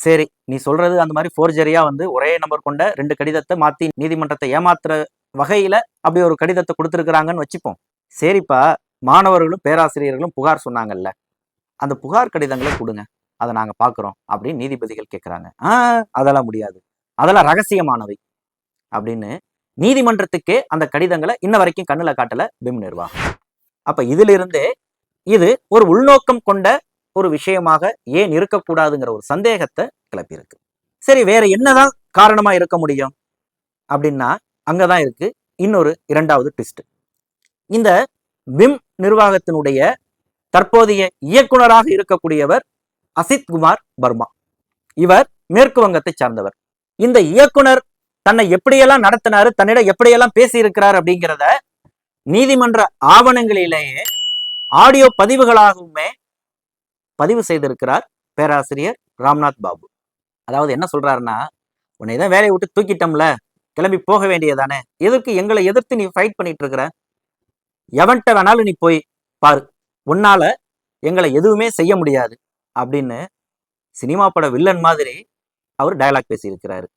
சரி, நீ சொல்றது அந்த மாதிரி ஃபோர்ஜரியா ஒரே நம்பர் கொண்ட 2 கடிதத்தை மாத்தி நீதிமன்றத்தை ஏமாத்துற வகையில அப்படி ஒரு கடிதத்தை கொடுத்திருக்கிறாங்கன்னு வச்சுப்போம். சரிப்பா, மாணவர்களும் பேராசிரியர்களும் புகார் சொன்னாங்கல்ல, அந்த புகார் கடிதங்களை கொடுங்க, அதை நாங்க பாக்குறோம் அப்படின்னு நீதிபதிகள் கேட்கிறாங்க. அதெல்லாம் முடியாது, அதெல்லாம் ரகசியமானவை அப்படின்னு நீதிமன்றத்துக்கே அந்த கடிதங்களை இன்ன வரைக்கும் கண்ணுல காட்டல பிம் நிர்வாகம். அப்ப இதுல இருந்தே இது ஒரு உள்நோக்கம் கொண்ட ஒரு விஷயமாக ஏன் இருக்கக்கூடாதுங்கிற ஒரு சந்தேகத்தை கிளப்பியிருக்கு. சரி, வேற என்னதான் காரணமா இருக்க முடியும் அப்படின்னா அங்கதான் இருக்கு இன்னொரு 2வது ட்விஸ்ட். இந்த பிம் நிர்வாகத்தினுடைய தற்போதைய இயக்குனராக இருக்கக்கூடியவர் அசித் குமார் பர்மா. இவர் மேற்கு வங்கத்தை சார்ந்தவர். இந்த இயக்குனர் தன்னை எப்படியெல்லாம் நடத்தினாரு, தன்னிடம் எப்படியெல்லாம் பேசி இருக்கிறார் அப்படிங்கிறத நீதிமன்ற ஆவணங்களிலேயே ஆடியோ பதிவுகளாகவுமே பதிவு செய்திருக்கிறார் பேராசிரியர் ராம்நாத் பாபு. அதாவது என்ன சொல்றாருன்னா, உன்னை தான் வேலையை விட்டு தூக்கிட்டோம்ல, கிளம்பி போக வேண்டியதானே, எதற்கு எங்களை எதிர்த்து நீ ஃபைட் பண்ணிட்டு இருக்கிற, எவன்கிட்ட வேணாலும் நீ போய் பாரு, உன்னால எங்களை எதுவுமே செய்ய முடியாது அப்படின்னு சினிமா பட வில்லன் மாதிரி அவர் டயலாக் பேசியிருக்கிறாரு.